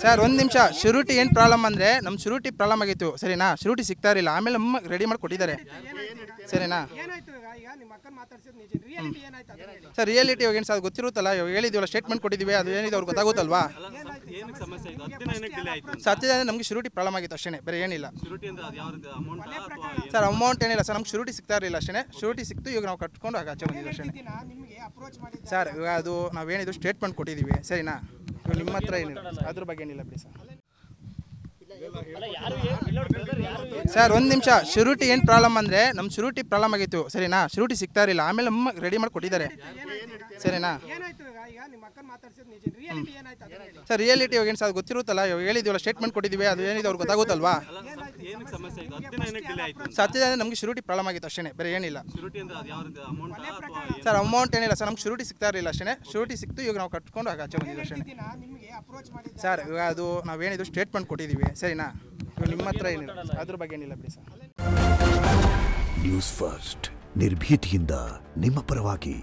Sir ಒಂದು ನಿಮಿಷ, surety ಏನು ಪ್ರಾಬ್ಲಮ್ ಅಂದರೆ ನಮ್ಮ ಶ್ಯೂರಿಟಿ ಪ್ರಾಬ್ಲಮ್ ಆಗಿತ್ತು ಸರಿನಾ, ಶ್ಯೂರಿಟಿ ಸಿಗ್ತಾ ಇರಲಿಲ್ಲ, ಆಮೇಲೆ ನಮ್ಮ ರೆಡಿ ಮಾಡಿ ಕೊಟ್ಟಿದ್ದಾರೆ ಸರಿನಾ. ಸರ್ ರಿಯಾಲಿಟಿ ಇವಾಗ ಏನು ಸರ್ ಗೊತ್ತಿರುತ್ತಲ್ಲ, ಇವಾಗ ಹೇಳಿದ್ದೀವಲ್ಲ ಸ್ಟೇಟ್ಮೆಂಟ್ ಕೊಟ್ಟಿದ್ದೀವಿ, ಅದು ಏನಿದೆ ಅವ್ರಿಗೆ ಗೊತ್ತಾಗುತ್ತಲ್ವಾ. ಸತ್ಯದ ಅಂದರೆ ನಮಗೆ ಶ್ಯೂರಿಟಿ ಪ್ರಾಬ್ಲಮ್ ಆಗಿತ್ತು ಅಷ್ಟೇ, ಬೇರೆ ಏನಿಲ್ಲ ಸರ್. ಅಮೌಂಟ್ ಏನಿಲ್ಲ ಸರ್, ನಮ್ಗೆ ಶ್ಯೂರಿಟಿ ಸಿಗ್ತಾ ಇರಲಿಲ್ಲ ಅಷ್ಟೇ, ಶ್ಯೂರಿಟಿ ಸಿಕ್ತು, ಇವಾಗ ನಾವು ಕಟ್ಕೊಂಡು ಆಚೆ ಬಂದಿದ್ದೀವಿ ಅಷ್ಟೇ ಸರ್. ಇವಾಗ ಅದು ನಾವೇನಿದ್ರು ಸ್ಟೇಟ್ಮೆಂಟ್ ಕೊಟ್ಟಿದ್ದೀವಿ ಸರಿನಾ, ಇವಾಗ ನಿಮ್ಮ ಹತ್ರ ಏನಿಲ್ಲ ಅದ್ರ ಬಗ್ಗೆ ಏನಿಲ್ಲ ಬಿಡಿ ಸರ್. ಸರ್ ಒಂದು ನಿಮಿಷ, ಶ್ಯೂರಿಟಿ ಏನು ಪ್ರಾಬ್ಲಮ್ ಅಂದರೆ ನಮ್ಮ ಶ್ಯೂರಿಟಿ ಪ್ರಾಬ್ಲಮ್ ಆಗಿತ್ತು ಸರಿನಾ, ಶ್ಯೂರಿಟಿ ಸಿಗ್ತಾ ಇರಲಿಲ್ಲ, ಆಮೇಲೆ ನಮ್ಮ ರೆಡಿ ಮಾಡಿ ಕೊಟ್ಟಿದ್ದಾರೆ ಸರಿನಾ. ಸರ್ ರಿಯಾಲಿಟಿ ಇವಾಗ ಏನು ಸರ್ ಗೊತ್ತಿರುತ್ತಲ್ಲ, ಇವಾಗ ಹೇಳಿದ್ದೀವಲ್ಲ ಸ್ಟೇಟ್ಮೆಂಟ್ ಕೊಟ್ಟಿದ್ದೀವಿ, ಅದು ಏನಿದೆ ಅವ್ರಿಗೆ ಗೊತ್ತಾಗುತ್ತಲ್ವಾ. ಸತ್ಯದ ಅಂದರೆ ನಮಗೆ ಶ್ಯೂರಿಟಿ ಪ್ರಾಬ್ಲಮ್ ಆಗಿತ್ತು ಅಷ್ಟೇ, ಬೇರೆ ಏನಿಲ್ಲ ಸರ್. ಅಮೌಂಟ್ ಏನಿಲ್ಲ ಸರ್, ನಮ್ಗೆ ಶ್ಯೂರಿಟಿ ಸಿಗ್ತಾ ಇರಲಿಲ್ಲ ಅಷ್ಟೇ, ಶ್ಯೂರಿಟಿ ಸಿಕ್ತು, ಇವಾಗ ನಾವು ಕಟ್ಕೊಂಡು ಆಚೆ ಬಂದಿದ್ದೀವಿ ಅಷ್ಟೇ ಸರ್. ಇವಾಗ ಅದು ನಾವೇನಿದ್ರು ಸ್ಟೇಟ್ಮೆಂಟ್ ಕೊಟ್ಟಿದ್ದೀವಿ ಸರಿನಾ, ಇವಾಗ ನಿಮ್ಮ ಹತ್ರ ಏನಿಲ್ಲ ಅದ್ರ ಬಗ್ಗೆ ಏನಿಲ್ಲ ಬಿಡಿ ಸರ್. ನ್ಯೂಸ್ ಫಸ್ಟ್ ನಿರ್ಭೀತಿಯಿಂದ ನಿಮ್ಮ ಪರವಾಗಿ.